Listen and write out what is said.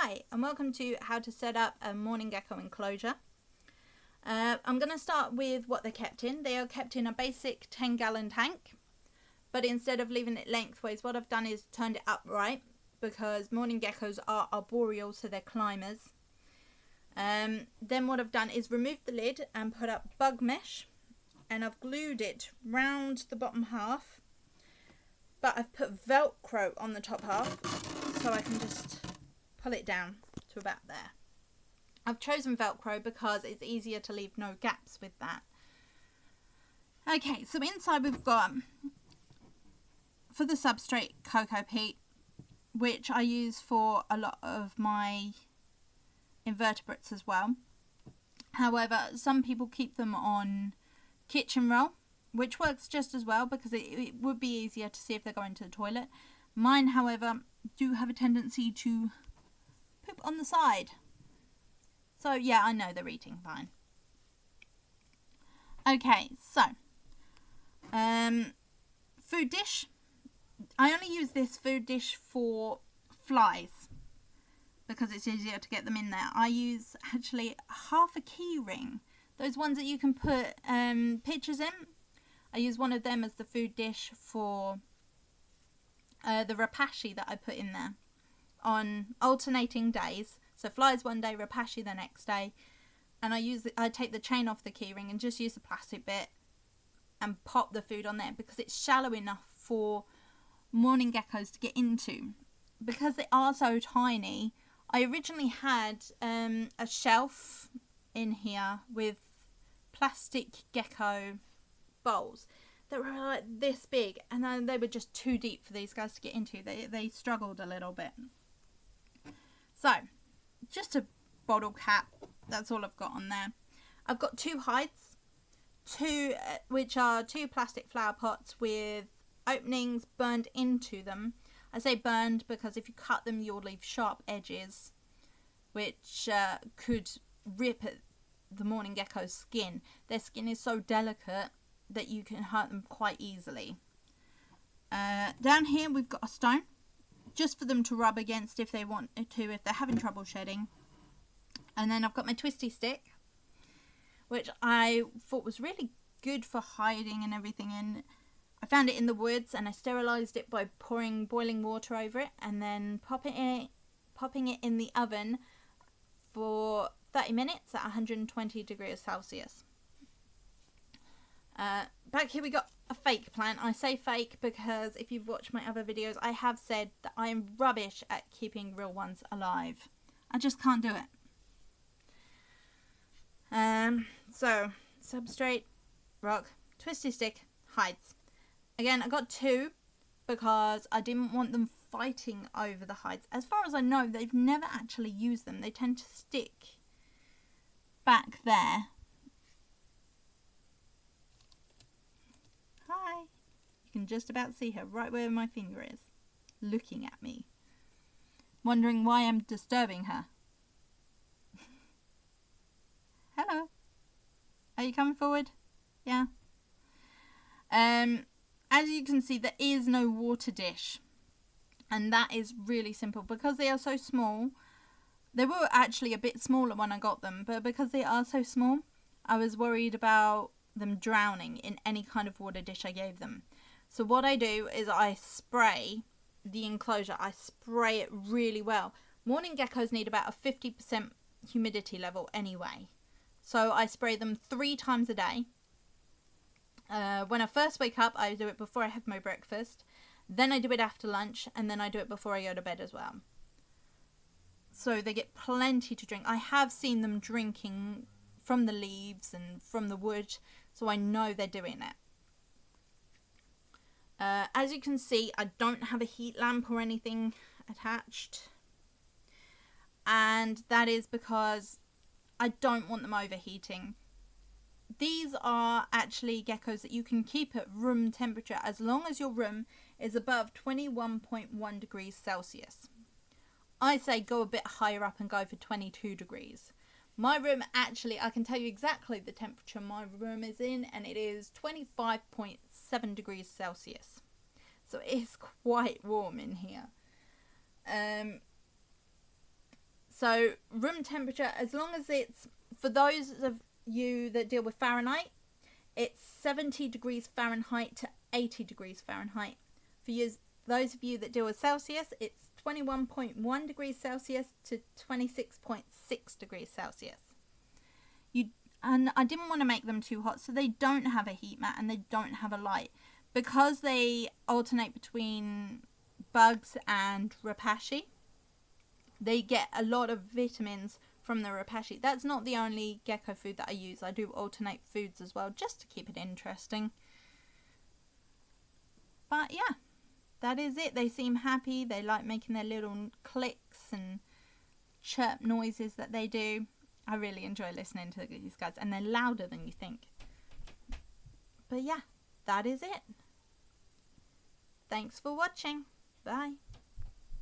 Hi and welcome to how to set up a mourning gecko enclosure. I'm going to start with what they're kept in. They are kept in a basic 10-gallon tank, but instead of leaving it lengthways, what I've done is turned it upright because mourning geckos are arboreal, so they're climbers. Then what I've done is removed the lid and put up bug mesh, and I've glued it round the bottom half, but I've put Velcro on the top half so I can just pull it down to about there. I've chosen Velcro because it's easier to leave no gaps with that. Okay, so inside we've got, for the substrate, cocoa peat, which I use for a lot of my invertebrates as well. However, some people keep them on kitchen roll, which works just as well because it would be easier to see if they're going to the toilet. Mine, however, do have a tendency to poop on the side. So yeah, I know they're eating fine. Okay, so food dish. I only use this food dish for flies because it's easier to get them in there. I use actually half a key ring, those ones that you can put pictures in. I use one of them as the food dish for the rapashi that I put in there on alternating days. So flies one day, rapashi the next day, and I take the chain off the keyring and just use the plastic bit and pop the food on there because it's shallow enough for mourning geckos to get into. Because they are so tiny, I originally had a shelf in here with plastic gecko bowls that were like this big, and then they were just too deep for these guys to get into. They struggled a little bit. So just a bottle cap, that's all I've got on there. I've got two hides, which are two plastic flower pots with openings burned into them. I say burned because if you cut them you'll leave sharp edges which could rip at the mourning gecko's skin. Their skin is so delicate that you can hurt them quite easily. Down here we've got a stone, just for them to rub against if they want to, if they're having trouble shedding. And then I've got my twisty stick, which I thought was really good for hiding and everything in. I found it in the woods and I sterilised it by pouring boiling water over it and then popping it in the oven for 30 minutes at 120 degrees Celsius. Back here we got a fake plant. I say fake because if you've watched my other videos, I have said that I am rubbish at keeping real ones alive. I just can't do it. So substrate, rock, twisty stick, hides. Again, I got two because I didn't want them fighting over the hides. As far as I know, they've never actually used them. They tend to stick back there. Hi. You can just about see her right where my finger is, looking at me, wondering why I'm disturbing her. Hello. Are you coming forward? Yeah. As you can see, there is no water dish, and that is really simple because they are so small. They were actually a bit smaller when I got them, but because they are so small, I was worried about them drowning in any kind of water dish I gave them. So what I do is I spray the enclosure. I spray it really well. Mourning geckos need about a 50% humidity level anyway. So I spray them 3 times a day. When I first wake up, I do it before I have my breakfast. Then I do it after lunch, and then I do it before I go to bed as well. So they get plenty to drink. I have seen them drinking from the leaves and from the wood, so I know they're doing it. As you can see, I don't have a heat lamp or anything attached. And that is because I don't want them overheating. These are actually geckos that you can keep at room temperature as long as your room is above 21.1 degrees Celsius. I say go a bit higher up and go for 22 degrees. My room, actually, I can tell you exactly the temperature my room is in, and it is 25.7 degrees Celsius. So it's quite warm in here. So room temperature, as long as it's, for those of you that deal with Fahrenheit, it's 70 degrees Fahrenheit to 80 degrees Fahrenheit. For those of you that deal with Celsius, it's 21.1 degrees Celsius to 26.6 degrees Celsius. And I didn't want to make them too hot, so they don't have a heat mat and they don't have a light. Because they alternate between bugs and rapashi, they get a lot of vitamins from the rapashi. That's not the only gecko food that I use. I do alternate foods as well, just to keep it interesting. But yeah, that is it. They seem happy. They like making their little clicks and chirp noises that they do. I really enjoy listening to these guys, and they're louder than you think. But yeah, that is it. Thanks for watching. Bye.